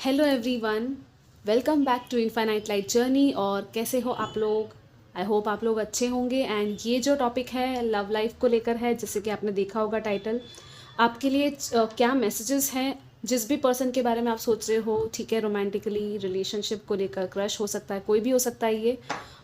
Hello everyone, welcome back to Infinite Light Journey. और कैसे हो आप लोग? आई होप आप लोग अच्छे होंगे। एंड ये जो टॉपिक है लव लाइफ को लेकर है, जैसे कि आपने देखा होगा टाइटल। आपके लिए क्या मैसेजेस हैं जिस भी पर्सन के बारे में आप सोच रहे हो, ठीक है, रोमांटिकली रिलेशनशिप को लेकर, क्रश हो सकता है, कोई भी हो सकता है ये।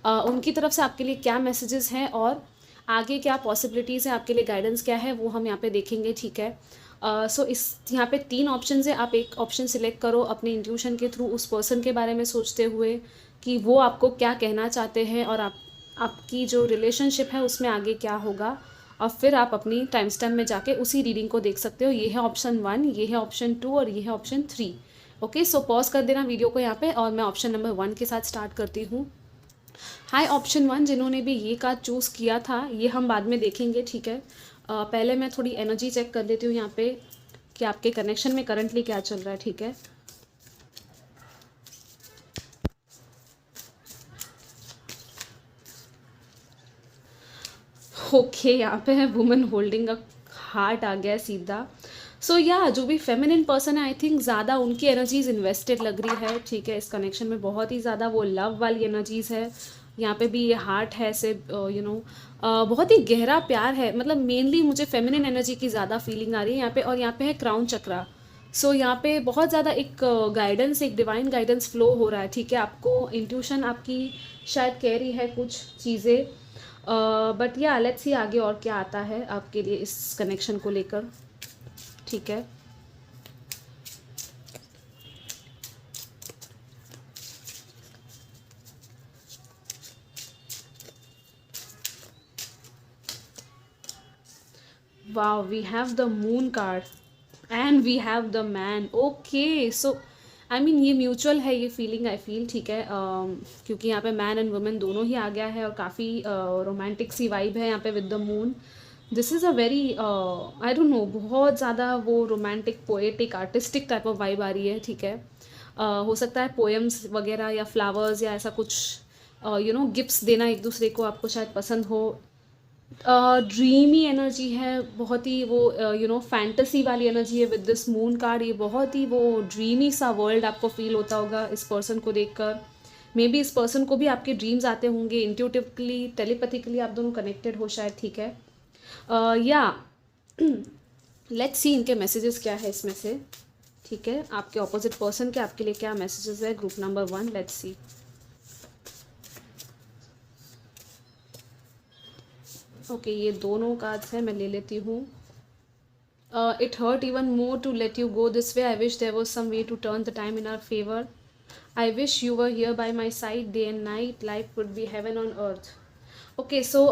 उनकी तरफ से आपके लिए क्या मैसेजेस हैं और आगे क्या पॉसिबिलिटीज़ हैं, आपके लिए गाइडेंस क्या है, वो हम यहाँ पे देखेंगे, ठीक है। सो इस यहाँ पे 3 ऑप्शंस हैं। आप एक ऑप्शन सिलेक्ट करो अपने इंट्यूशन के थ्रू, उस पर्सन के बारे में सोचते हुए कि वो आपको क्या कहना चाहते हैं और आपकी जो रिलेशनशिप है उसमें आगे क्या होगा। और फिर आप अपनी टाइम स्टैम्प में जाके उसी रीडिंग को देख सकते हो। ये है ऑप्शन 1, ये है ऑप्शन 2 और ये है ऑप्शन 3। ओके, सो पॉज कर देना वीडियो को यहाँ पे और मैं ऑप्शन नंबर 1 के साथ स्टार्ट करती हूँ। हाय ऑप्शन 1, जिन्होंने भी ये कार्ड चूज़ किया था, ये हम बाद में देखेंगे, ठीक है। पहले मैं थोड़ी एनर्जी चेक कर लेती हूँ यहाँ पे कि आपके कनेक्शन में करंटली क्या चल रहा है, ठीक है। ओके, यहाँ पे है वुमन होल्डिंग अ हार्ट आ गया है सीधा। सो या जो भी फेमिनिन पर्सन है, आई थिंक ज़्यादा उनकी एनर्जीज इन्वेस्टेड लग रही है, ठीक है। इस कनेक्शन में बहुत ही ज़्यादा वो लव वाली एनर्जीज है। यहाँ पे भी ये हार्ट है से बहुत ही गहरा प्यार है। मतलब मेनली मुझे फेमिनिन एनर्जी की ज़्यादा फीलिंग आ रही है यहाँ पे। और यहाँ पे है क्राउन चक्रा। सो यहाँ पे बहुत ज़्यादा एक गाइडेंस, एक डिवाइन गाइडेंस फ्लो हो रहा है, ठीक है। आपको इंट्यूशन आपकी शायद कह रही है कुछ चीज़ें। बट या लेट्स सी आगे और क्या आता है आपके लिए इस कनेक्शन को लेकर, ठीक है। वाह, we have the moon card and we have the man. Okay, so I mean ये म्यूचुअल है, ये फीलिंग आई फील, ठीक है। क्योंकि यहाँ पे मैन एंड वुमेन दोनों ही आ गया है और काफ़ी रोमांटिक सी वाइब है यहाँ पे with the moon. This is a very I don't know, बहुत ज़्यादा वो romantic, poetic, artistic type of vibe आ रही है, ठीक है। हो सकता है पोएम्स वगैरह या फ्लावर्स या ऐसा कुछ, गिफ्ट्स देना एक दूसरे को आपको शायद पसंद हो। ड्रीमी एनर्जी है, बहुत ही वो फैंटेसी वाली एनर्जी है विद दिस मून कार्ड। ये बहुत ही वो ड्रीमी सा वर्ल्ड आपको फील होता होगा इस पर्सन को देखकर। मे बी इस पर्सन को भी आपके ड्रीम्स आते होंगे, इंट्यूटिवली, टेलीपैथिकली आप दोनों कनेक्टेड हो शायद, ठीक है। या लेट्स सी इनके मैसेजेस क्या है इसमें से, ठीक है। आपके ऑपोजिट पर्सन के आपके लिए क्या मैसेजेस है, group number 1, let's see. Okay, ये दोनों कार्ड्स हैं, मैं ले लेती हूँ। It hurt even more to let you go this way. I wish there was some way to turn the time in our favor. I wish you were here by my side day and night. Life would be heaven on earth. Okay, so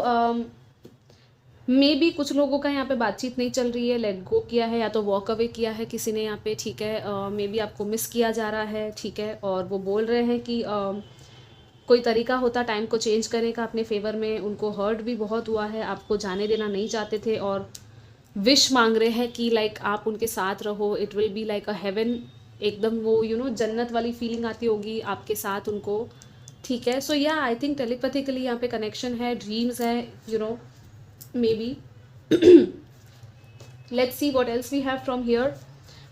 may be कुछ लोगों का यहाँ पे बातचीत नहीं चल रही है, लेट गो किया है या तो वॉक अवे किया है किसी ने यहाँ पे, ठीक है। मे बी आपको मिस किया जा रहा है, ठीक है। और वो बोल रहे हैं कि कोई तरीका होता टाइम को चेंज करने का अपने फेवर में। उनको हर्ट भी बहुत हुआ है, आपको जाने देना नहीं चाहते थे और विश मांग रहे हैं कि लाइक आप उनके साथ रहो, it will be like a heaven. एकदम वो जन्नत वाली फीलिंग आती होगी आपके साथ उनको, ठीक है। सो या आई थिंक टेलीपैथिकली यहाँ पे कनेक्शन है, ड्रीम्स है, maybe. Let's see what else we have from here.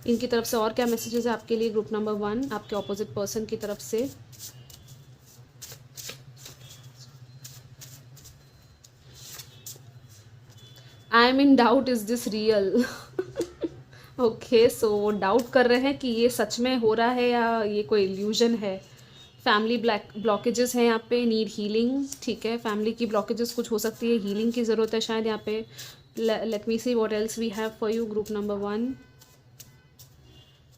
इनकी तरफ से और क्या मैसेजेस है आपके लिए, ग्रुप नंबर 1, आपके ऑपोजिट पर्सन की तरफ से। I am in doubt, is this real? Okay, so वो डाउट कर रहे हैं कि ये सच में हो रहा है या ये कोई इल्यूजन है। फैमिली ब्लॉकेजेस हैं यहाँ पे, नीड हीलिंग, ठीक है। फैमिली की ब्लॉकेजेस कुछ हो सकती है, हीलिंग की ज़रूरत है शायद यहाँ पे। Let me see what else we have for you, group number 1।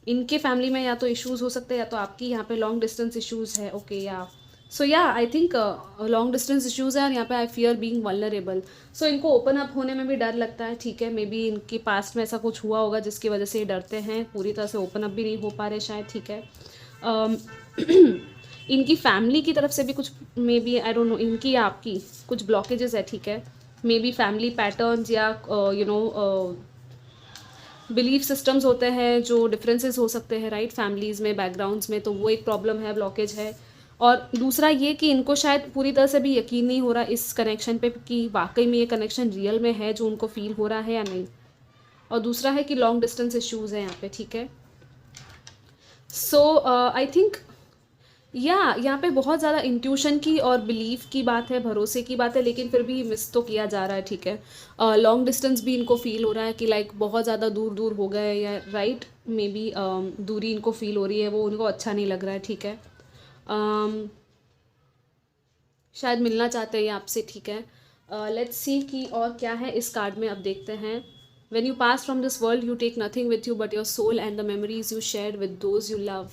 इनके फैमिली में या तो इश्यूज़ हो सकते हैं या तो आपकी यहाँ पे लॉन्ग डिस्टेंस इश्यूज़ है। ओके, या सो या I think long distance issues है और यहाँ पे आई फियर बीइंग वल्नरेबल। सो इनको ओपन अप होने में भी डर लगता है, ठीक है। मे बी इनके पास्ट में ऐसा कुछ हुआ होगा जिसकी वजह से ये डरते हैं, पूरी तरह से ओपन अप भी नहीं हो पा रहे शायद, ठीक है। इनकी फैमिली की तरफ से भी कुछ, maybe I don't know, इनकी या आपकी कुछ ब्लॉकेजेस है, ठीक है। मे बी फैमिली पैटर्न्स या बिलीफ सिस्टम्स होते हैं जो डिफरेंसेस हो सकते हैं, राइट, फैमिलीज़ में, बैकग्राउंड्स में, तो वो एक प्रॉब्लम है, ब्लॉकेज है। और दूसरा ये कि इनको शायद पूरी तरह से भी यकीन नहीं हो रहा इस कनेक्शन पे कि वाकई में ये कनेक्शन रियल में है जो उनको फील हो रहा है या नहीं। और दूसरा है कि लॉन्ग डिस्टेंस इश्यूज़ है यहाँ पे, ठीक है। सो आई थिंक या यहाँ पे बहुत ज़्यादा इंट्यूशन की और बिलीफ की बात है, भरोसे की बात है, लेकिन फिर भी मिस तो किया जा रहा है, ठीक है। लॉन्ग डिस्टेंस भी इनको फील हो रहा है कि लाइक बहुत ज़्यादा दूर दूर हो गए, या राइट मे बी दूरी इनको फील हो रही है, वो उनको अच्छा नहीं लग रहा है, ठीक है। शायद मिलना चाहते हैं आपसे, ठीक है। लेट्स सी कि और क्या है इस कार्ड में, अब देखते हैं। When you pass from this world you take nothing with you but your soul and the memories you shared with those you love.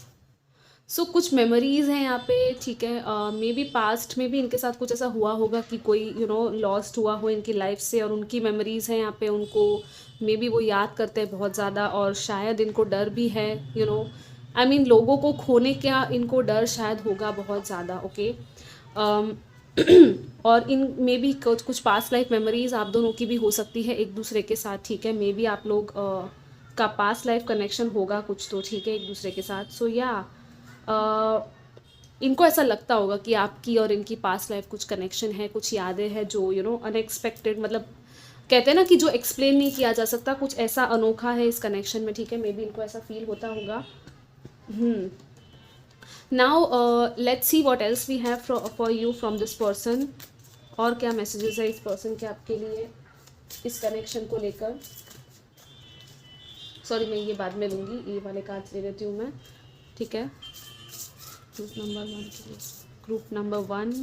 So कुछ मेमोरीज हैं यहाँ पे, ठीक है। मे बी पास्ट में भी इनके साथ कुछ ऐसा हुआ होगा कि कोई लॉस्ट हुआ हो इनकी लाइफ से, और उनकी मेमोरीज हैं यहाँ पे, उनको मे बी वो याद करते हैं बहुत ज़्यादा, और शायद इनको डर भी है, आई मीन लोगों को खोने का इनको डर शायद होगा बहुत ज़्यादा, ओके। और इन मे बी कुछ पास्ट लाइफ मेमोरीज आप दोनों की भी हो सकती है एक दूसरे के साथ, ठीक है। मे बी आप लोग का पास्ट लाइफ कनेक्शन होगा कुछ तो, ठीक है, एक दूसरे के साथ। सो या इनको ऐसा लगता होगा कि आपकी और इनकी पास्ट लाइफ कुछ कनेक्शन है, कुछ यादें हैं जो अनएक्सपेक्टेड, मतलब कहते हैं ना कि जो एक्सप्लेन नहीं किया जा सकता, कुछ ऐसा अनोखा है इस कनेक्शन में, ठीक है। मे बी इनको ऐसा फील होता होगा। Now let's see what else we have for you from this person. और क्या मैसेजेस है इस पर्सन के आपके लिए इस कनेक्शन को लेकर। सॉरी, मैं ये बाद में लूँगी, ये वाले कार्ड्स ले लेती हूँ मैं, ठीक है। ग्रुप नंबर 1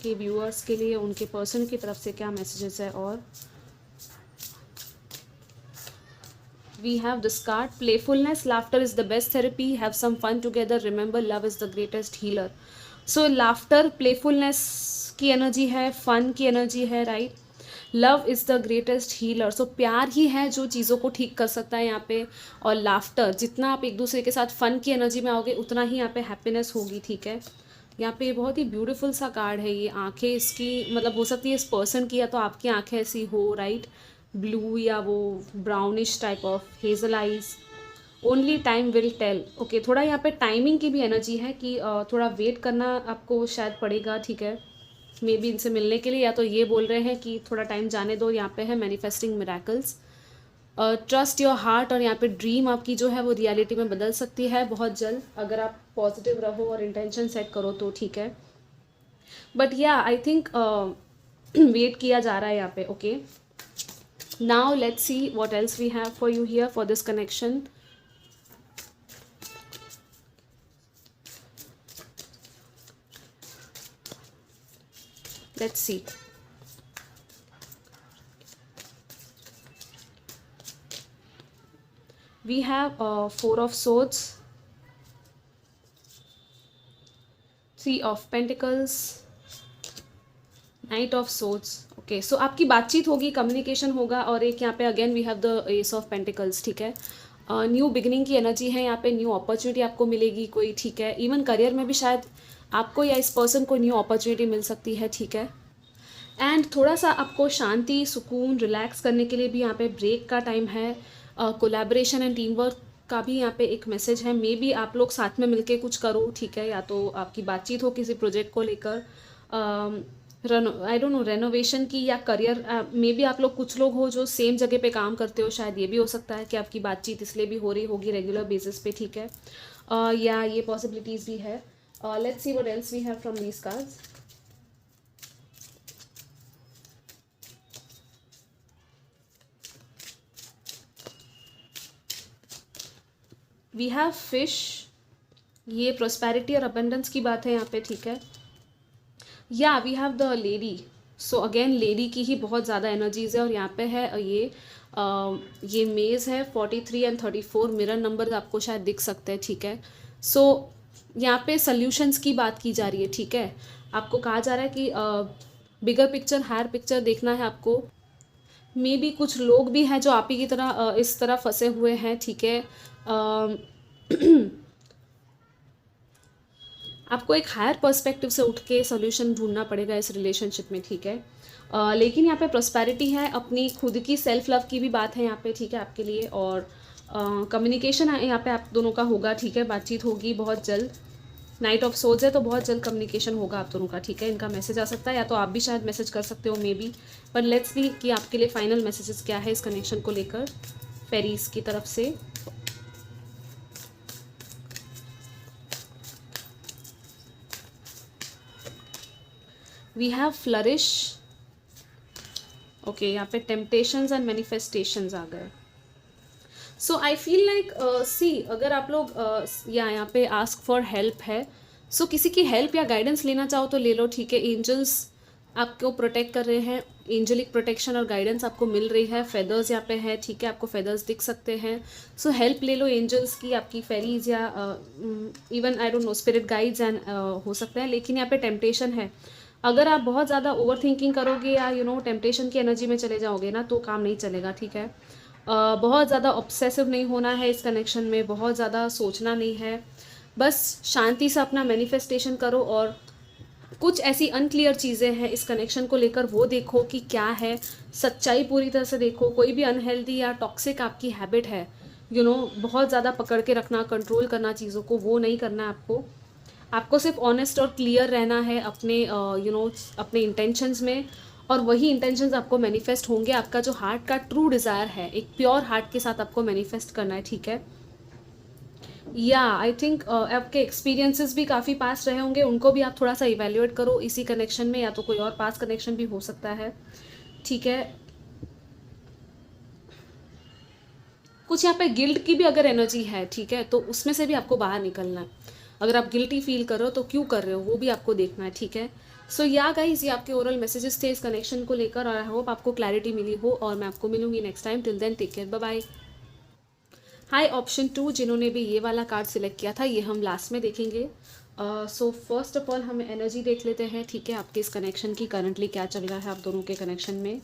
के व्यूअर्स के लिए उनके पर्सन की तरफ से क्या मैसेजेस है। और we have this card, playfulness, laughter is the best therapy, have some fun together, remember love is the greatest healer। so laughter, playfulness की एनर्जी है, फन की एनर्जी है, right. Love is the greatest healer, so प्यार ही है जो चीज़ों को ठीक कर सकता है यहाँ पे। और लाफ्टर, जितना आप एक दूसरे के साथ फन की एनर्जी में आओगे उतना ही यहाँ पे हैप्पीनेस होगी, ठीक है। यहाँ पे बहुत ही ब्यूटीफुल सा कार्ड है ये। आंखें इसकी, मतलब हो सकती है इस पर्सन की, या तो आपकी आंखें ऐसी हो, राइट, ब्लू या वो brownish type of hazel eyes. Only time will tell, okay. थोड़ा यहाँ पे टाइमिंग की भी एनर्जी है कि थोड़ा वेट करना आपको शायद पड़ेगा, ठीक है, मे बी इनसे मिलने के लिए। या तो ये बोल रहे हैं कि थोड़ा टाइम जाने दो, यहाँ पे है manifesting miracles, trust your heart. और यहाँ पे ड्रीम आपकी जो है वो रियलिटी में बदल सकती है बहुत जल्द, अगर आप पॉजिटिव रहो और इंटेंशन सेट करो तो, ठीक है। बट या आई थिंक वेट किया जा रहा है यहाँ पे, okay. Now let's see what else we have for you here for this connection. Let's see. we have 4 of swords, 3 of pentacles, knight of swords, okay. So आपकी बातचीत होगी, कम्युनिकेशन होगा। और एक यहाँ पे again we have the ace of pentacles, ठीक है। न्यू बिगिनिंग की एनर्जी है यहाँ पे, न्यू अपॉर्चुनिटी आपको मिलेगी कोई, ठीक है। इवन करियर में भी शायद आपको या इस पर्सन को न्यू अपॉर्चुनिटी मिल सकती है, ठीक है। एंड थोड़ा सा आपको शांति, सुकून, रिलैक्स करने के लिए भी यहाँ पे ब्रेक का टाइम है। कोलैबोरेशन एंड टीम वर्क का भी यहाँ पे एक मैसेज है। मे बी आप लोग साथ में मिलके कुछ करो, ठीक है, या तो आपकी बातचीत हो किसी प्रोजेक्ट को लेकर, आई डोंट नो, रेनोवेशन की, या करियर। मे बी आप लोग कुछ लोग हो जो सेम जगह पे काम करते हो, शायद ये भी हो सकता है कि आपकी बातचीत इसलिए भी हो रही होगी रेगुलर बेसिस पे, ठीक है। या ये पॉसिबिलिटीज़ भी है। Let's see what else we have from these cards. We have fish, ये प्रोस्पेरिटी और अबंडेंस की बात है यहाँ पे, ठीक है। या we have the lady, so again lady की ही बहुत ज़्यादा एनर्जीज है। और यहाँ पे है ये मेज है 43 एंड 34, मिरर नंबर आपको शायद दिख सकते हैं, ठीक है। सो यहाँ पे सल्यूशंस की बात की जा रही है, ठीक है। आपको कहा जा रहा है कि बिगर पिक्चर, हायर पिक्चर देखना है आपको। मे बी कुछ लोग भी हैं जो आप ही की तरह इस तरह फंसे हुए हैं, ठीक है। आपको एक हायर पर्सपेक्टिव से उठ के सोल्यूशन ढूंढना पड़ेगा इस रिलेशनशिप में, ठीक है। लेकिन यहाँ पे प्रॉस्पेरिटी है, अपनी खुद की सेल्फ लव की भी बात है यहाँ पे, ठीक है, आपके लिए। और कम्युनिकेशन यहाँ पे आप दोनों का होगा, ठीक है, बातचीत होगी बहुत जल्द। नाइट ऑफ सोर्ड्स है तो बहुत जल्द कम्युनिकेशन होगा आप दोनों का, ठीक है। इनका मैसेज आ सकता है, या तो आप भी शायद मैसेज कर सकते हो मे बी। पर लेट्स सी कि आपके लिए फाइनल मैसेजेस क्या है इस कनेक्शन को लेकर फेरीज की तरफ से। We have flourish. ओके, यहाँ पे टेम्पटेशंस एंड मैनिफेस्टेशंस आ गए। सो आई फील लाइक सी, अगर आप लोग या यहाँ पे आस्क फॉर हेल्प है, सो किसी की हेल्प या गाइडेंस लेना चाहो तो ले लो, ठीक है। एंजल्स आपको प्रोटेक्ट कर रहे हैं, एंजलिक प्रोटेक्शन और गाइडेंस आपको मिल रही है। फेदर्स यहाँ पे है, ठीक है, आपको फेदर्स दिख सकते हैं। सो हेल्प ले लो एंजल्स की, आपकी फेरीज या even I don't no spirit guides and हो सकते हैं। लेकिन यहाँ पे टेम्पटेशन है, अगर आप बहुत ज़्यादा ओवर थिंकिंग करोगे या टेम्पटेशन की एनर्जी में चले जाओगे ना, तो काम नहीं चलेगा, ठीक है। बहुत ज़्यादा ऑब्सेसिव नहीं होना है इस कनेक्शन में, बहुत ज़्यादा सोचना नहीं है, बस शांति से अपना मैनिफेस्टेशन करो। और कुछ ऐसी अनक्लियर चीज़ें हैं इस कनेक्शन को लेकर, वो देखो कि क्या है, सच्चाई पूरी तरह से देखो। कोई भी अनहेल्दी या टॉक्सिक आपकी हैबिट है, बहुत ज़्यादा पकड़ के रखना, कंट्रोल करना चीज़ों को, वो नहीं करना है आपको। आपको सिर्फ ऑनेस्ट और क्लियर रहना है अपने अपने इंटेंशंस में, और वही इंटेंशंस आपको मैनिफेस्ट होंगे। आपका जो हार्ट का ट्रू डिज़ायर है, एक प्योर हार्ट के साथ आपको मैनिफेस्ट करना है, ठीक है। या आई थिंक आपके एक्सपीरियंसेस भी काफ़ी पास रहे होंगे, उनको भी आप थोड़ा सा इवेल्युएट करो इसी कनेक्शन में, या तो कोई और पास कनेक्शन भी हो सकता है, ठीक है। कुछ यहाँ पे गिल्ट की भी अगर एनर्जी है, ठीक है, तो उसमें से भी आपको बाहर निकलना है। अगर आप गिल्टी फील कर रहे हो तो क्यों कर रहे हो, वो भी आपको देखना है, ठीक है। सो या गाइस, ये आपके ओरल मैसेजेस थे इस कनेक्शन को लेकर, और आई होप आपको क्लैरिटी मिली हो, और मैं आपको मिलूंगी next time. Till then take care, bye bye. Hi option 2, जिन्होंने भी ये वाला कार्ड सिलेक्ट किया था, ये हम लास्ट में देखेंगे। सो फर्स्ट ऑफ ऑल हम एनर्जी देख लेते हैं, ठीक है, आपके इस कनेक्शन की करंटली क्या चल रहा है आप दोनों के कनेक्शन में।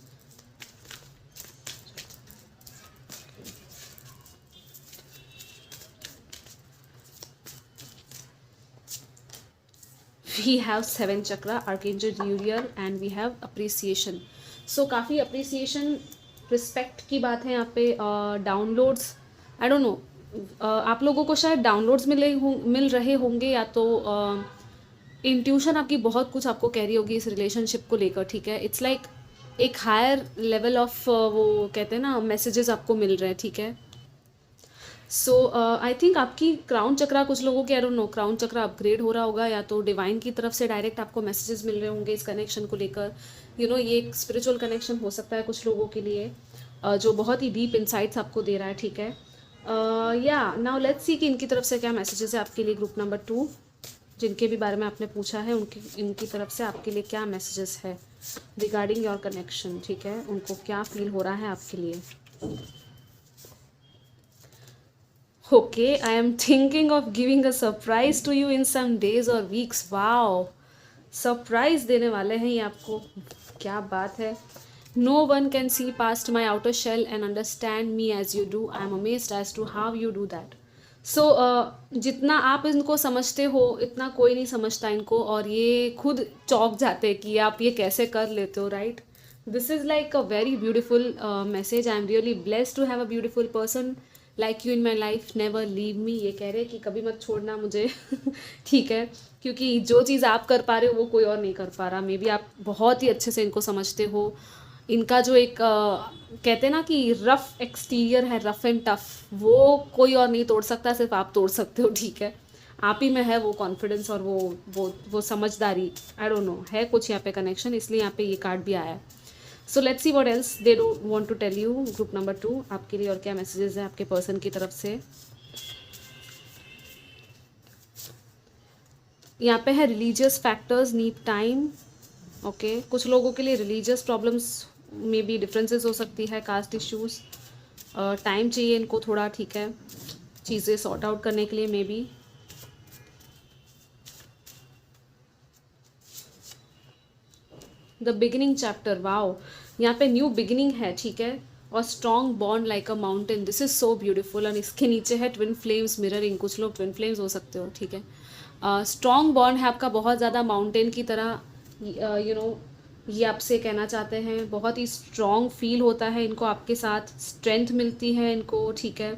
we have 7 chakra, archangel uriel, and we have appreciation. So काफ़ी appreciation, रिस्पेक्ट की बात है यहाँ पे। डाउनलोड्स, आई डोंट नो, आप लोगों को शायद डाउनलोड्स मिल रहे होंगे, या तो इंट्यूशन आपकी बहुत कुछ आपको कह रही होगी इस रिलेशनशिप को लेकर, ठीक है। इट्स लाइक एक हायर लेवल ऑफ वो कहते हैं ना, मैसेजेस आपको मिल रहे हैं, ठीक है। सो आई थिंक आपकी क्राउन चक्रा, कुछ लोगों के आई don't no crown chakra upgrade हो रहा होगा, या तो डिवाइन की तरफ से डायरेक्ट आपको मैसेजेस मिल रहे होंगे इस कनेक्शन को लेकर। ये एक स्पिरिचुअल कनेक्शन हो सकता है कुछ लोगों के लिए, जो बहुत ही डीप इंसाइट्स आपको दे रहा है, ठीक है। या नाउ लेट्स सी कि इनकी तरफ से क्या मैसेजेस है आपके लिए। ग्रुप नंबर 2, जिनके भी बारे में आपने पूछा है, इनकी तरफ से आपके लिए क्या मैसेजेस है रिगार्डिंग योर कनेक्शन, ठीक है। उनको क्या फील हो रहा है आपके लिए। Okay, I am thinking of giving a surprise to you in some days or weeks. Wow, surprise देने वाले हैं ये आपको, क्या बात है। No one can see past my outer shell and understand me as you do. I am amazed as to how you do that. So जितना आप इनको समझते हो, इतना कोई नहीं समझता इनको, और ये खुद चौंक जाते हैं कि आप ये कैसे कर लेते हो, right. This is like a very beautiful message. I am really blessed to have a beautiful person like you in my life, never leave me. ये कह रहे हैं कि कभी मत छोड़ना मुझे ठीक है, क्योंकि जो चीज़ आप कर पा रहे हो वो कोई और नहीं कर पा रहा। मे बी आप बहुत ही अच्छे से इनको समझते हो। इनका जो एक कहते हैं ना कि रफ एक्सटीरियर है, रफ एंड टफ, वो कोई और नहीं तोड़ सकता, सिर्फ आप तोड़ सकते हो, ठीक है। आप ही में है वो कॉन्फिडेंस और वो समझदारी, आई डोंट नो, है कुछ यहाँ पे कनेक्शन, इसलिए यहाँ पे ये कार्ड भी आया है। So let's see what else they do want to tell you. Group number 2 आपके लिए और क्या मैसेजेस हैं आपके पर्सन की तरफ से। यहाँ पे है religious factors need time. Okay, कुछ लोगों के लिए रिलीजियस प्रॉब्लम्स में भी डिफरेंसेस हो सकती है, कास्ट इश्यूज, टाइम चाहिए इनको थोड़ा, ठीक है, चीज़ें सॉर्ट आउट करने के लिए may be. The beginning chapter, wow, यहाँ पे न्यू बिगिनिंग है, ठीक है, और strong bond like a mountain, this is so beautiful. और इसके नीचे है ट्विन फ्लेम्स मिररिंग, कुछ लोग ट्विन फ्लेम्स हो सकते हो, ठीक है। स्ट्रॉन्ग बॉन्ड है आपका बहुत ज़्यादा माउंटेन की तरह, ये आपसे कहना चाहते हैं, बहुत ही स्ट्रॉन्ग फील होता है इनको आपके साथ, स्ट्रेंथ मिलती है इनको, ठीक है।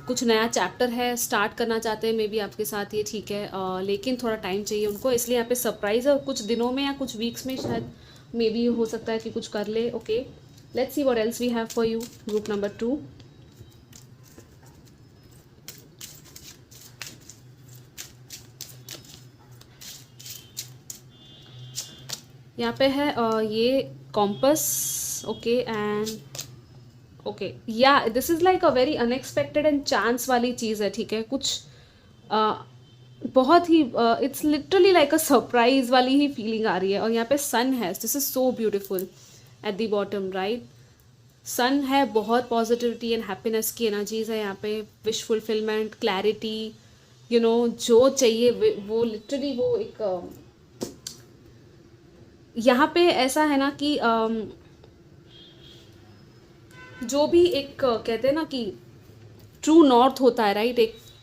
कुछ नया चैप्टर है स्टार्ट करना चाहते हैं मे बी आपके साथ ये, ठीक है, लेकिन थोड़ा टाइम चाहिए उनको, इसलिए यहाँ पे सरप्राइज़ है, कुछ दिनों में या कुछ वीक्स में शायद मे बी हो सकता है कि कुछ कर ले। Okay, let's see what else we have for you. Group number 2, यहाँ पे है ये कॉम्पस, ओके एंड ओके या this is like a very unexpected and chance वाली चीज़ है, ठीक है। कुछ बहुत ही it's literally like a surprise वाली ही फीलिंग आ रही है। और यहाँ पे सन है, this is so beautiful at the bottom right. Sun है, बहुत पॉजिटिविटी एंड हैप्पीनेस की एनर्जीज है यहाँ पे, wish fulfilment, clarity, you know जो चाहिए वो लिटरली वो एक यहाँ पे ऐसा है ना कि जो भी एक कहते हैं ना कि ट्रू नॉर्थ होता है राइट,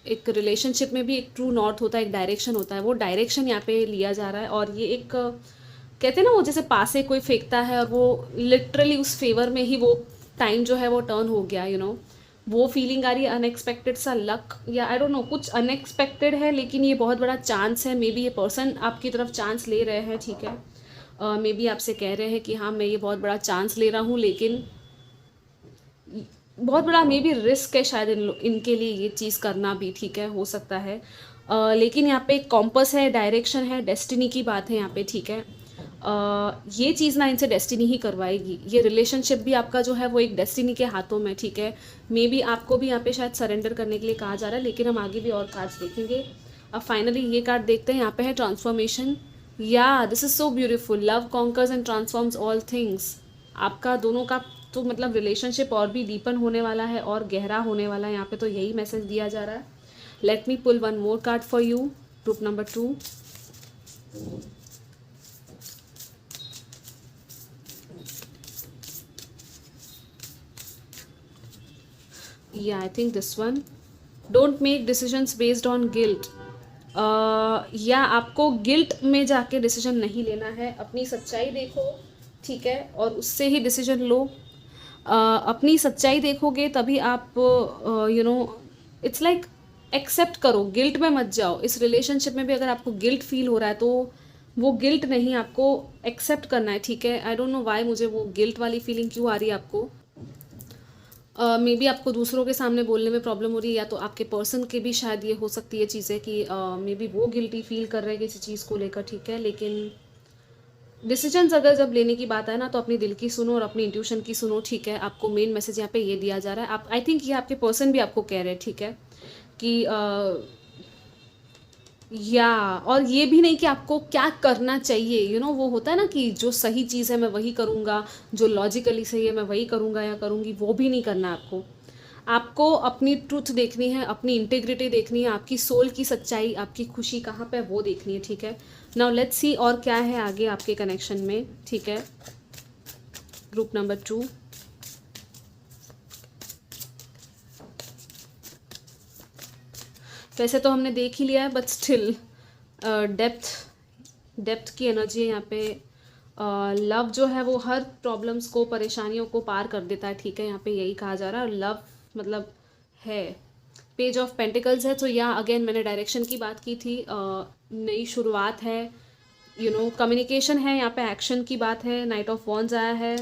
एक रिलेशनशिप में भी एक ट्रू नॉर्थ होता है, एक डायरेक्शन होता है, वो डायरेक्शन यहाँ पे लिया जा रहा है। और ये एक कहते हैं ना वो जैसे पासे कोई फेंकता है और वो लिटरली उस फेवर में ही वो टाइम जो है वो टर्न हो गया, यू नो वो फीलिंग आ रही है। अनएक्सपेक्टेड सा लक या आई डोंट नो कुछ अनएक्सपेक्टेड है, लेकिन ये बहुत बड़ा चांस है। मे बी ये पर्सन आपकी तरफ चांस ले रहे हैं, ठीक है। मे बी आपसे कह रहे हैं कि हाँ मैं ये बहुत बड़ा चांस ले रहा हूँ, लेकिन बहुत बड़ा मे बी रिस्क है शायद इनके लिए ये चीज़ करना भी, ठीक है, हो सकता है। लेकिन यहाँ पे कॉम्पस है, डायरेक्शन है, डेस्टिनी की बात है यहाँ पे, ठीक है। ये चीज़ ना इनसे डेस्टिनी ही करवाएगी। ये रिलेशनशिप भी आपका जो है वो एक डेस्टिनी के हाथों में, ठीक है। मे बी आपको भी यहाँ पे शायद सरेंडर करने के लिए कहा जा रहा है, लेकिन हम आगे भी और कार्ड्स देखेंगे। अब फाइनली ये कार्ड देखते हैं, यहाँ पे है ट्रांसफॉर्मेशन। या this is so beautiful, love conquers and transforms all things. आपका दोनों का तो मतलब रिलेशनशिप और भी डीपन होने वाला है और गहरा होने वाला है, यहाँ पे तो यही मैसेज दिया जा रहा है। Let me pull one more card for you, group number 2। या I think this one, don't make decisions based on guilt. या आपको गिल्ट में जाके डिसीजन नहीं लेना है, अपनी सच्चाई देखो, ठीक है, और उससे ही डिसीजन लो। अपनी सच्चाई देखोगे तभी आप you know it's like accept करो, गिल्ट में मत जाओ। इस रिलेशनशिप में भी अगर आपको गिल्ट फील हो रहा है तो वो गिल्ट नहीं, आपको एक्सेप्ट करना है, ठीक है। आई डोंट नो वाई मुझे वो गिल्ट वाली फीलिंग क्यों आ रही है आपको। मे बी आपको दूसरों के सामने बोलने में प्रॉब्लम हो रही है, या तो आपके पर्सन के भी शायद ये हो सकती है चीज़ें कि मे बी वो गिल्टी फील कर रहे हैं किसी चीज़ को लेकर, ठीक है। लेकिन डिसीजंस अगर जब लेने की बात है ना, तो अपनी दिल की सुनो और अपनी इंट्यूशन की सुनो, ठीक है। आपको मेन मैसेज यहाँ पे ये दिया जा रहा है। आप आई थिंक ये आपके पर्सन भी आपको कह रहे हैं, ठीक है, कि या और ये भी नहीं कि आपको क्या करना चाहिए, यू नो वो होता है ना कि जो सही चीज़ है मैं वही करूँगा, जो लॉजिकली सही है मैं वही करूँगा या करूँगी, वो भी नहीं करना है आपको। आपको अपनी ट्रुथ देखनी है, अपनी इंटेग्रिटी देखनी है, आपकी सोल की सच्चाई, आपकी खुशी कहाँ पे है वो देखनी है, ठीक है। नाउ लेट्स सी और क्या है आगे आपके कनेक्शन में, ठीक है। Group number 2। वैसे तो हमने देख ही लिया है, बट स्टिल डेप्थ की एनर्जी है यहाँ पे। लव जो है वो हर प्रॉब्लम्स को, परेशानियों को पार कर देता है, ठीक है, यहाँ पे यही कहा जा रहा है। और लव मतलब है पेज ऑफ पेंटिकल्स है, तो यहाँ अगेन मैंने डायरेक्शन की बात की थी, नई शुरुआत है, यू नो कम्युनिकेशन है, यहाँ पे एक्शन की बात है, नाइट ऑफ वॉन्ड्स आया है।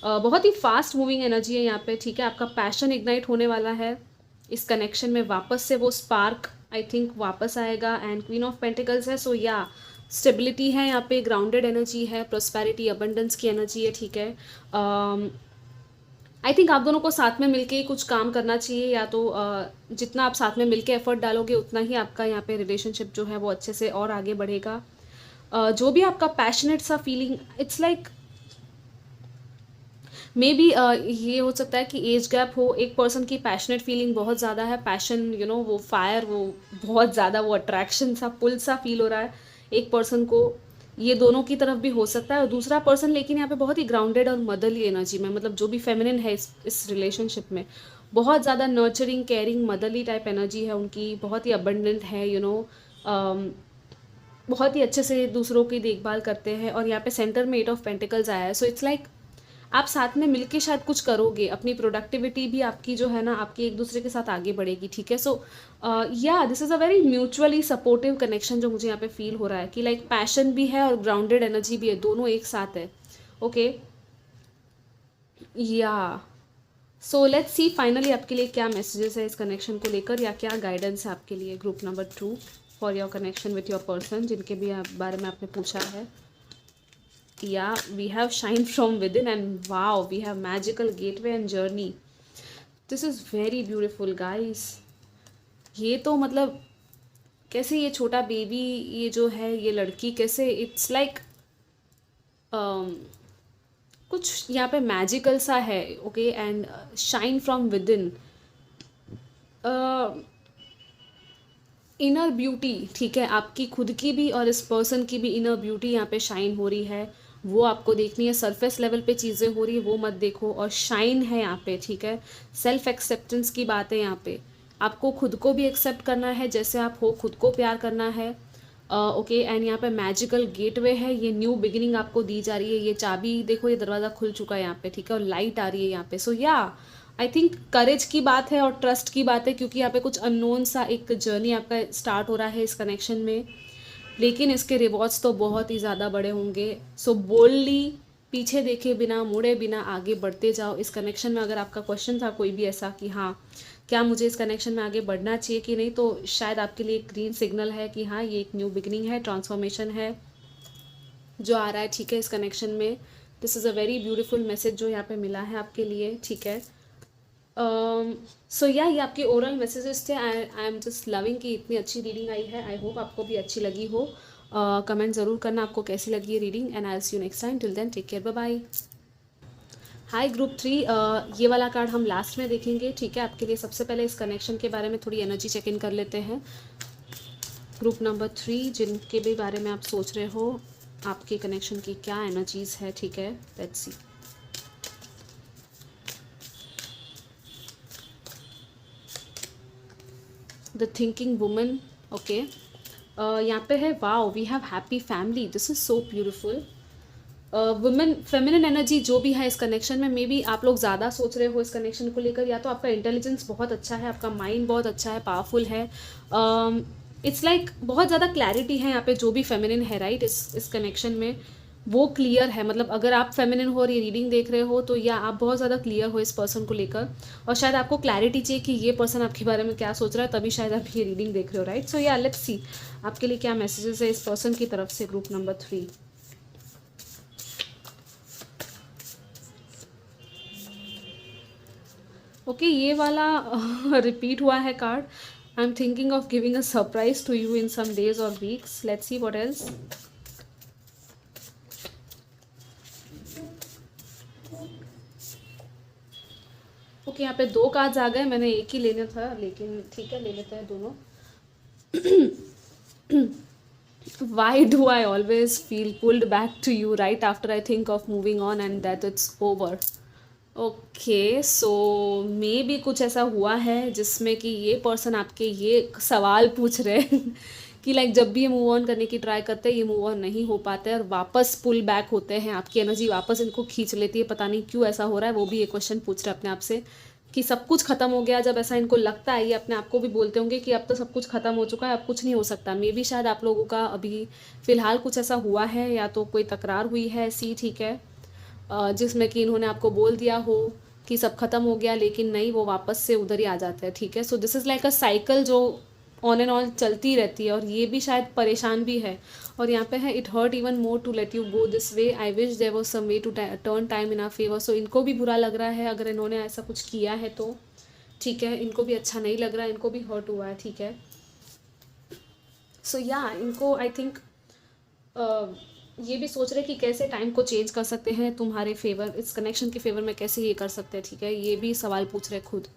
बहुत ही फास्ट मूविंग एनर्जी है यहाँ पे, ठीक है। आपका पैशन इग्नाइट होने वाला है इस कनेक्शन में, वापस से वो स्पार्क आई थिंक वापस आएगा। एंड क्वीन ऑफ पेंटिकल्स है, सो या स्टेबिलिटी है यहाँ पे, ग्राउंडेड एनर्जी है, प्रोस्पेरिटी अबंडेंस की एनर्जी है, ठीक है। आई थिंक आप दोनों को साथ में मिलके ही कुछ काम करना चाहिए, या तो जितना आप साथ में मिलके एफर्ट डालोगे उतना ही आपका यहाँ पे रिलेशनशिप जो है वो अच्छे से और आगे बढ़ेगा। जो भी आपका पैशनेट सा feeling, it's like may be ये हो सकता है कि एज गैप हो, एक पर्सन की पैशनेट फीलिंग बहुत ज़्यादा है, पैशन यू नो वो फायर वो बहुत ज़्यादा, वो अट्रैक्शन सा पुल सा फील हो रहा है एक पर्सन को, ये दोनों की तरफ भी हो सकता है। और दूसरा पर्सन लेकिन यहाँ पे बहुत ही ग्राउंडेड और मदरली एनर्जी में, मतलब जो भी फेमिनिन है इस रिलेशनशिप में, बहुत ज़्यादा nurturing, caring, motherly type energy है उनकी, बहुत ही अबंडेंट है, यू नो बहुत ही अच्छे से दूसरों की देखभाल करते हैं। और यहाँ पे सेंटर में 8 ऑफ पेंटिकल्स आया है, सो इट्स लाइक आप साथ में मिलके शायद कुछ करोगे, अपनी प्रोडक्टिविटी भी आपकी जो है ना, आपकी एक दूसरे के साथ आगे बढ़ेगी, ठीक है। सो या this is a very mutually supportive connection जो मुझे यहाँ पे फील हो रहा है कि लाइक पैशन भी है और ग्राउंडेड एनर्जी भी है, दोनों एक साथ है, ओके। या सो लेट्स सी फाइनली आपके लिए क्या मैसेजेस है इस कनेक्शन को लेकर, या क्या गाइडेंस है आपके लिए, group number 2 for your connection with your person, जिनके भी बारे में आपने पूछा है। yeah, we have shine from within, and wow, we have magical gateway and journey. This is very beautiful, guys. ये तो मतलब कैसे ये छोटा बेबी, ये जो है ये लड़की कैसे, इट्स लाइक कुछ यहाँ पे मैजिकल सा है. Okay, and shine from with in, inner beauty. ठीक है, आपकी खुद की भी और इस पर्सन की भी इनर ब्यूटी यहाँ पे शाइन हो रही है. वो आपको देखनी है. सरफेस लेवल पे चीज़ें हो रही है वो मत देखो, और शाइन है यहाँ पे. ठीक है, सेल्फ एक्सेप्टेंस की बात है यहाँ पे. आपको खुद को भी एक्सेप्ट करना है जैसे आप हो, खुद को प्यार करना है. ओके, एंड यहाँ पे मैजिकल गेटवे है. ये न्यू बिगिनिंग आपको दी जा रही है. ये चाबी देखो, ये दरवाज़ा खुल चुका है यहाँ पे. ठीक है, और लाइट आ रही है यहाँ पे. सो या आई थिंक करेज की बात है और ट्रस्ट की बात है, क्योंकि यहाँ पे कुछ अननोन सा एक जर्नी आपका स्टार्ट हो रहा है इस कनेक्शन में. लेकिन इसके रिवॉर्ड्स तो बहुत ही ज़्यादा बड़े होंगे. सो बोल्डली, पीछे देखे बिना, मुड़े बिना आगे बढ़ते जाओ इस कनेक्शन में. अगर आपका क्वेश्चन था कोई भी ऐसा कि हाँ क्या मुझे इस कनेक्शन में आगे बढ़ना चाहिए कि नहीं, तो शायद आपके लिए एक ग्रीन सिग्नल है कि हाँ ये एक न्यू बिगिनिंग है, ट्रांसफॉर्मेशन है जो आ रहा है. ठीक है, इस कनेक्शन में this is a very beautiful message जो यहाँ पे मिला है आपके लिए. ठीक है, सो या ये आपके ओरल मैसेजेस थे. आई एम जस्ट लविंग कि इतनी अच्छी रीडिंग आई है. आई होप आपको भी अच्छी लगी हो. कमेंट ज़रूर करना आपको कैसी लगी है reading, and I will see you next time. Till then take care, bye bye. Hi group 3, ये वाला कार्ड हम लास्ट में देखेंगे. ठीक है, आपके लिए सबसे पहले इस कनेक्शन के बारे में थोड़ी एनर्जी चेक इन कर लेते हैं. ग्रुप नंबर 3, जिनके भी बारे में आप सोच रहे हो, आपके कनेक्शन की क्या एनर्जीज़ है. ठीक है, let's see. The thinking woman. Okay, यहाँ पे है wow, we have happy family. This is so beautiful. Women feminine energy जो भी है इस कनेक्शन में, मे बी आप लोग ज़्यादा सोच रहे हो इस कनेक्शन को लेकर, या तो आपका इंटेलिजेंस बहुत अच्छा है, आपका माइंड बहुत अच्छा है, पावरफुल है. इट्स लाइक बहुत ज़्यादा क्लैरिटी है यहाँ पे जो भी फेमिनिन है, राइट. इस कनेक्शन में वो क्लियर है. मतलब अगर आप फेमिनिन हो और ये रीडिंग देख रहे हो, तो या आप बहुत ज़्यादा क्लियर हो इस पर्सन को लेकर, और शायद आपको क्लैरिटी चाहिए कि ये पर्सन आपके बारे में क्या सोच रहा है, तभी शायद आप ये रीडिंग देख रहे हो, राइट. सो या लेट्स सी आपके लिए क्या मैसेजेस है इस पर्सन की तरफ से. Group number 3. ओके, ये वाला रिपीट हुआ है card. I am thinking of giving a surprise to you in some days or weeks. Let's see what else. Okay, यहाँ पे 2 कार्ड्स आ गए. मैंने एक ही लेना था, लेकिन ठीक है, ले लेते हैं दोनों. Why do I always feel pulled back to you right after I think of moving on and that it's over? Okay, so may be कुछ ऐसा हुआ है जिसमें कि ये पर्सन आपके ये सवाल पूछ रहे हैं कि लाइक जब भी ये मूव ऑन करने की ट्राई करते हैं, ये मूव ऑन नहीं हो पाते हैं और वापस पुल बैक होते हैं. आपकी एनर्जी वापस इनको खींच लेती है. पता नहीं क्यों ऐसा हो रहा है. वो भी ये क्वेश्चन पूछ रहे हैं अपने आप से कि सब कुछ ख़त्म हो गया. जब ऐसा इनको लगता है, ये अपने आप को भी बोलते होंगे कि अब तो सब कुछ ख़त्म हो चुका है, अब कुछ नहीं हो सकता. मे बी शायद आप लोगों का अभी फ़िलहाल कुछ ऐसा हुआ है, या तो कोई तकरार हुई है ऐसी. ठीक है, जिसमें कि इन्होंने आपको बोल दिया हो कि सब खत्म हो गया, लेकिन नहीं, वो वापस से उधर ही आ जाता है. ठीक है, so this is like a cycle जो ऑन एंड ऑन चलती रहती है, और ये भी शायद परेशान भी है. और यहाँ पे है, it hurt even more to let you go this way, I wish there was some way to turn time in our favour. So इनको भी बुरा लग रहा है अगर इन्होंने ऐसा कुछ किया है तो. ठीक है, इनको भी अच्छा नहीं लग रहा है, इनको भी हर्ट हुआ है. ठीक है, सो या इनको आई थिंक ये भी सोच रहे कि कैसे टाइम को चेंज कर सकते हैं तुम्हारे फेवर, इस कनेक्शन के फेवर में कैसे ये कर सकते हैं. ठीक है, ये भी सवाल पूछ रहे खुद.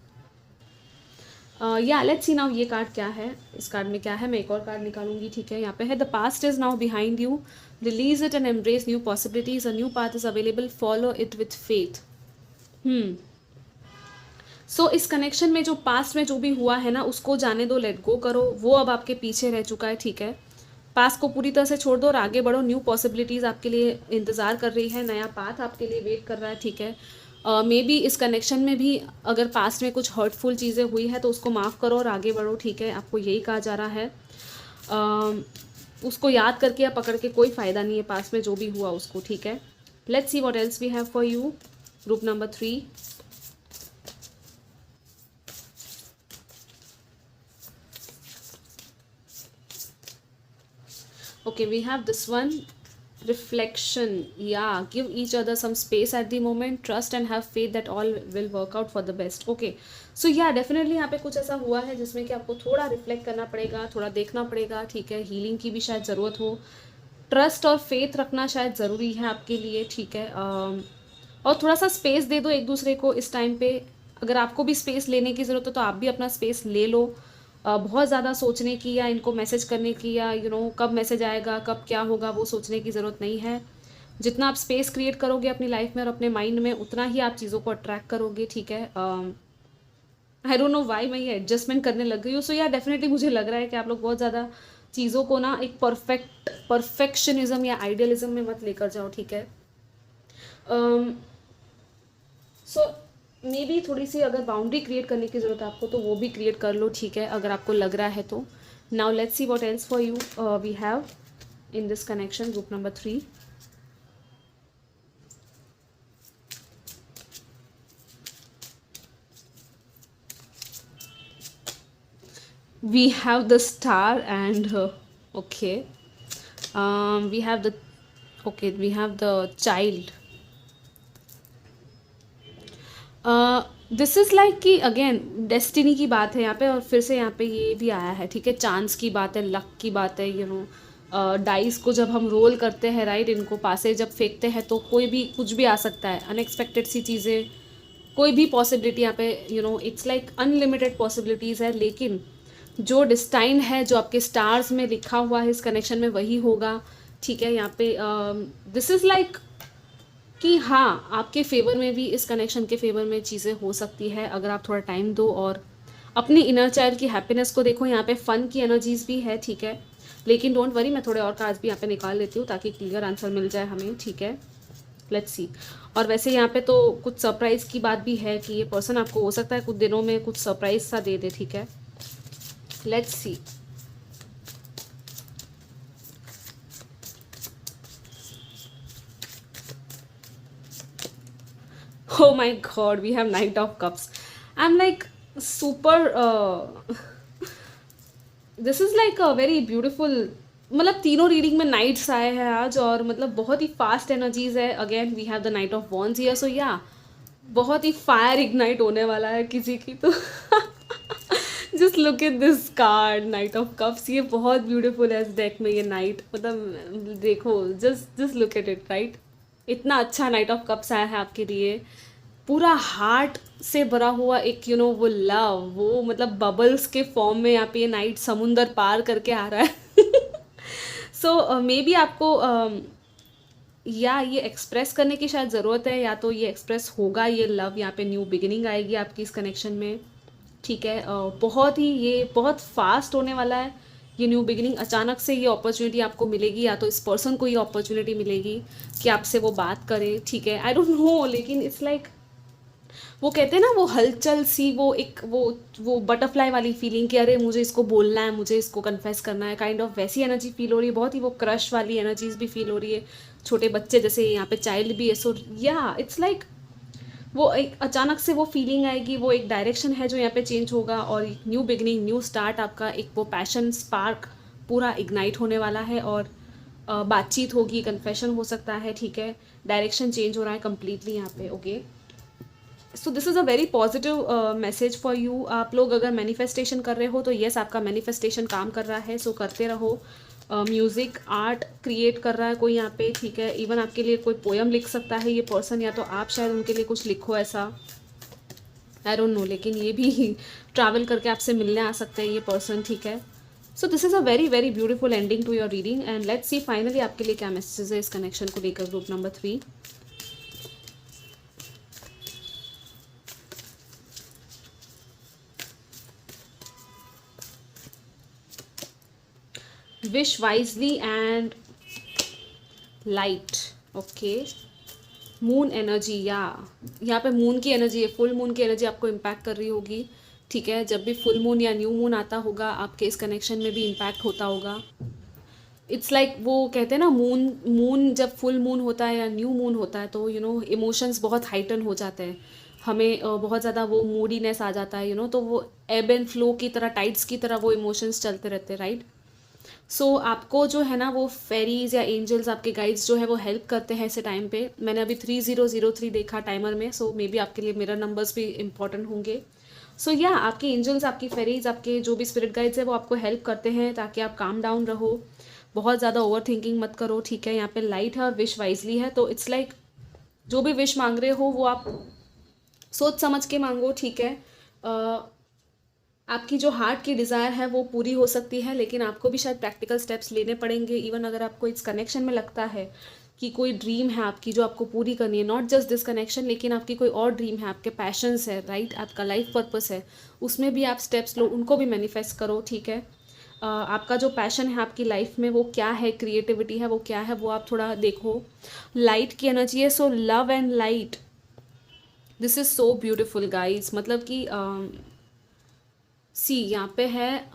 या लेट्स सी नाउ ये कार्ड क्या है, इस कार्ड में क्या है. मैं एक और कार्ड निकालूंगी. ठीक है, यहाँ पे है, the past is now behind you, release it and embrace new possibilities, a new path is available, follow it with faith. So इस कनेक्शन में जो पास्ट में जो भी हुआ है ना, उसको जाने दो, लेट गो करो. वो अब आपके पीछे रह चुका है. ठीक है, पास्ट को पूरी तरह से छोड़ दो और आगे बढ़ो. न्यू पॉसिबिलिटीज़ आपके लिए इंतज़ार कर रही है, नया पाथ आपके लिए वेट कर रहा है. ठीक है, मे बी इस कनेक्शन में भी अगर पास्ट में कुछ हर्टफुल चीज़ें हुई है तो उसको माफ़ करो और आगे बढ़ो. ठीक है, आपको यही कहा जा रहा है. उसको याद करके या पकड़ के कोई फ़ायदा नहीं है, पास्ट में जो भी हुआ उसको. ठीक है, let's see what else we have for you. Group number 3. Okay, we have this one, reflection, yeah, give each other some space at the moment, trust and have faith that all will work out for the best. Okay, so yeah, definitely यहाँ पे कुछ ऐसा हुआ है जिसमें कि आपको थोड़ा रिफ्लेक्ट करना पड़ेगा, थोड़ा देखना पड़ेगा, ठीक है, हीलिंग की भी शायद ज़रूरत हो, ट्रस्ट और फेथ रखना शायद ज़रूरी है आपके लिए, ठीक है। और थोड़ा सा स्पेस दे दो एक दूसरे को इस टाइम पे, अगर आपको भी स्पेस लेने की ज़रूरत हो तो आप भी अपना स्पेस ले लो। बहुत ज़्यादा सोचने की या इनको मैसेज करने की या कब मैसेज आएगा, कब क्या होगा, वो सोचने की ज़रूरत नहीं है। जितना आप स्पेस क्रिएट करोगे अपनी लाइफ में और अपने माइंड में, उतना ही आप चीज़ों को अट्रैक्ट करोगे, ठीक है। आई डोंट नो वाई मैं ये एडजस्टमेंट करने लग गई हूँ। सो या डेफिनेटली मुझे लग रहा है कि आप लोग बहुत ज़्यादा चीज़ों को ना एक परफेक्शनिज्म या आइडियलिज्म में मत लेकर जाओ, ठीक है। सो मे बी थोड़ी सी अगर बाउंड्री क्रिएट करने की ज़रूरत है आपको तो वो भी क्रिएट कर लो, ठीक है, अगर आपको लग रहा है तो। Now let's see what else for you we have in this connection, group number 3। we have the star and okay, we have the, okay, we have the child. This is like कि again destiny की बात है यहाँ पे, और फिर से यहाँ पे ये भी आया है, ठीक है, चांस की बात है, लक की बात है, डाइस को जब हम रोल करते हैं, राइट, इनको पासे जब फेंकते हैं तो कोई भी कुछ भी आ सकता है, अनएक्सपेक्टेड सी चीज़ें, कोई भी पॉसिबिलिटी यहाँ पे, इट्स लाइक अनलिमिटेड पॉसिबिलिटीज़ है, लेकिन जो डिस्टाइन है, जो आपके स्टार्स में लिखा हुआ है इस कनेक्शन में, वही होगा, ठीक है। यहाँ पे दिस इज़ लाइक कि हाँ, आपके फेवर में भी, इस कनेक्शन के फेवर में चीज़ें हो सकती है अगर आप थोड़ा टाइम दो और अपनी इनर चाइल्ड की हैप्पीनेस को देखो। यहाँ पे फन की एनर्जीज भी है, ठीक है, लेकिन डोंट वरी, मैं थोड़े और कार्ड्स भी यहाँ पे निकाल लेती हूँ ताकि क्लियर आंसर मिल जाए हमें, ठीक है। लेट्स सी। और वैसे यहाँ पे तो कुछ सरप्राइज़ की बात भी है कि ये पर्सन आपको हो सकता है कुछ दिनों में कुछ सरप्राइज सा दे दे, ठीक है। Let's C. Oh my god, we have Knight of Cups. I'm like super this is like a very beautiful, मतलब तीनों रीडिंग में नाइट्स आए हैं आज, और मतलब बहुत ही फास्ट एनर्जीज है। Again we have the knight of wands here, so या बहुत ही फायर इग्नाइट होने वाला है किसी की तो just look at this card, night of cups, ये बहुत ब्यूटीफुल है इस डेक में, ये नाइट, मतलब देखो, just look at it, right, इतना अच्छा नाइट ऑफ कप्स आया है आपके लिए, पूरा हार्ट से भरा हुआ एक वो लव, वो मतलब बबल्स के फॉर्म में यहाँ पे ये नाइट समुंदर पार करके आ रहा है सो मे बी आपको या ये एक्सप्रेस करने की शायद ज़रूरत है, या तो ये एक्सप्रेस होगा, ये लव, यहाँ पे न्यू बिगिनिंग आएगी आपकी इस कनेक्शन में, ठीक है। बहुत ही ये बहुत फास्ट होने वाला है ये न्यू बिगिनिंग। अचानक से ये अपॉर्चुनिटी आपको मिलेगी, या तो इस पर्सन को ये अपॉर्चुनिटी मिलेगी कि आपसे वो बात करे, ठीक है, आई डोंट नो, लेकिन इट्स लाइक वो कहते हैं ना, वो हलचल सी, वो एक वो बटरफ्लाई वाली फीलिंग कि अरे मुझे इसको बोलना है, मुझे इसको कन्फेस करना है, काइंड ऑफ वैसी एनर्जी फील हो रही है, बहुत ही वो क्रश वाली एनर्जीज भी फील हो रही है, छोटे बच्चे जैसे यहाँ पे चाइल्ड भी है, सो या इट्स लाइक वो एक अचानक से वो फीलिंग आएगी, वो एक डायरेक्शन है जो यहाँ पे चेंज होगा, और एक न्यू बिगनिंग, न्यू स्टार्ट, आपका एक वो पैशन स्पार्क पूरा इग्नाइट होने वाला है, और बातचीत होगी, कन्फेशन हो सकता है, ठीक है, डायरेक्शन चेंज हो रहा है कम्प्लीटली यहाँ पे। Okay, so this is a very positive message for you. आप लोग अगर मैनिफेस्टेशन कर रहे हो तो येस, आपका मैनिफेस्टेशन काम कर रहा है, सो करते रहो। म्यूज़िक आर्ट क्रिएट कर रहा है कोई यहाँ पे, ठीक है, इवन आपके लिए कोई पोएम लिख सकता है ये पर्सन, या तो आप शायद उनके लिए कुछ लिखो ऐसा, आई डोंट नो, लेकिन ये भी ट्रैवल करके आपसे मिलने आ सकते हैं ये पर्सन, ठीक है। So this is a very very beautiful ending to your reading, and let's see finally आपके लिए क्या मैसेजेस है इस कनेक्शन को लेकर, group number 3। Wish wisely and light, okay, moon energy, या यहाँ पे मून की एनर्जी है, फुल मून की एनर्जी आपको इम्पैक्ट कर रही होगी, ठीक है। जब भी फुल मून या न्यू मून आता होगा आपके इस कनेक्शन में भी इम्पैक्ट होता होगा। इट्स लाइक वो कहते हैं ना, मून जब फुल मून होता है या न्यू मून होता है तो इमोशंस बहुत हाइटन हो जाते हैं, हमें बहुत ज़्यादा वो मूडीनेस आ जाता है, तो वो एब एंड फ्लो की तरह, टाइड्स की तरह वो इमोशंस चलते रहते हैं, राइट। सो आपको जो है ना वो फेरीज या एंजल्स आपके गाइड्स जो है वो हेल्प करते हैं ऐसे टाइम पे। मैंने अभी 3003 देखा टाइमर में, सो मे बी आपके लिए मिरर नंबर्स भी इंपॉर्टेंट होंगे। सो या आपके एंजल्स, आपकी फेरीज, आपके जो भी स्पिरिट गाइड्स है वो आपको हेल्प करते हैं ताकि आप काम डाउन रहो, बहुत ज़्यादा ओवर थिंकिंग मत करो, ठीक है। यहाँ पे लाइट है और विश वाइजली है, तो इट्स लाइक जो भी विश मांग रहे हो वो आप सोच समझ के मांगो, ठीक है। आपकी जो हार्ट की डिज़ायर है वो पूरी हो सकती है, लेकिन आपको भी शायद प्रैक्टिकल स्टेप्स लेने पड़ेंगे। इवन अगर आपको इस कनेक्शन में लगता है कि कोई ड्रीम है आपकी जो आपको पूरी करनी है, नॉट जस्ट दिस कनेक्शन, लेकिन आपकी कोई और ड्रीम है, आपके पैशंस है, राइट, आपका लाइफ पर्पस है, उसमें भी आप स्टेप्स लो, उनको भी मैनिफेस्ट करो, ठीक है। आपका जो पैशन है आपकी लाइफ में वो क्या है, क्रिएटिविटी है वो क्या है, वो आप थोड़ा देखो। लाइट की एनर्जी है, so love and light, this is so beautiful guys. मतलब कि सी यहाँ पे है,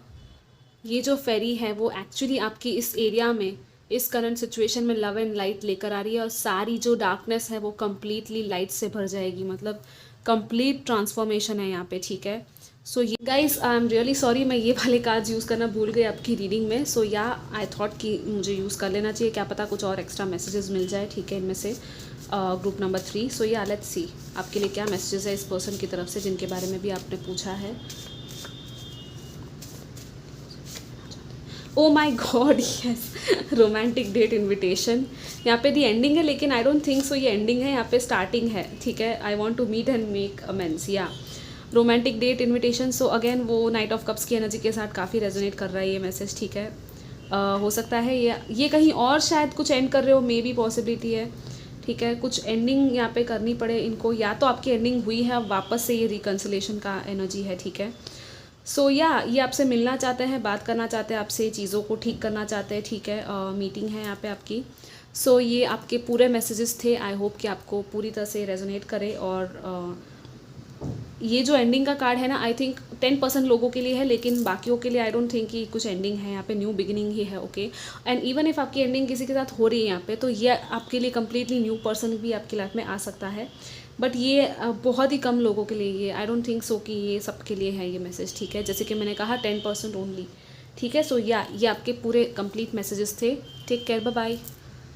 ये जो फेरी है वो एक्चुअली आपकी इस एरिया में, इस करंट सिचुएशन में लव एंड लाइट लेकर आ रही है, और सारी जो डार्कनेस है वो कम्प्लीटली लाइट से भर जाएगी। मतलब कंप्लीट ट्रांसफॉर्मेशन है यहाँ पे, ठीक है। सो ये guys, I am really sorry, मैं ये वाले कार्ड्स यूज़ करना भूल गई आपकी रीडिंग में। सो या आई थॉट कि मुझे यूज़ कर लेना चाहिए, क्या पता कुछ और एक्स्ट्रा मैसेजेस मिल जाए, ठीक है, इनमें से ग्रुप नंबर 3। सो या लेट्स सी आपके लिए क्या मैसेजेस है इस पर्सन की तरफ से जिनके बारे में भी आपने पूछा है। Oh my God, yes, romantic date invitation. यहाँ पे दी एंडिंग है, लेकिन आई डोंट थिंक सो ये एंडिंग है, यहाँ पे स्टार्टिंग है, ठीक है। I want to meet and make amends, या romantic date invitation. So again वो नाइट ऑफ कप्स की एनर्जी के साथ काफ़ी रेजोनेट कर रहा है ये मैसेज, ठीक है। हो सकता है ये कहीं और शायद कुछ एंड कर रहे हो, मे बी पॉसिबिलिटी है, ठीक है। कुछ एंडिंग यहाँ पे करनी पड़े इनको, या तो आपकी एंडिंग हुई है, अब वापस से ये रिकन्सिलेशन का एनर्जी है, ठीक है। सो या ये आपसे मिलना चाहते हैं, बात करना चाहते हैं आपसे, चीज़ों को ठीक करना चाहते हैं, ठीक है। मीटिंग है यहाँ पे आपकी। सो ये आपके पूरे मैसेजेस थे, आई होप कि आपको पूरी तरह से रेजोनेट करे। और ये जो एंडिंग का कार्ड है ना, आई थिंक 10% लोगों के लिए है, लेकिन बाकियों के लिए आई डोंट थिंक कि कुछ एंडिंग है यहाँ पे, न्यू बिगिनिंग ही है, ओके। एंड इवन इफ आपकी एंडिंग किसी के साथ हो रही है यहाँ पे, तो ये आपके लिए कम्प्लीटली न्यू पर्सन भी आपकी लाइफ में आ सकता है। बट ये बहुत ही कम लोगों के लिए, ये आई डोंट थिंक सो कि ये सबके लिए है ये मैसेज, ठीक है। जैसे कि मैंने कहा 10% ओनली, ठीक है। सो या ये आपके पूरे कंप्लीट मैसेजेस थे। Take care, bye bye.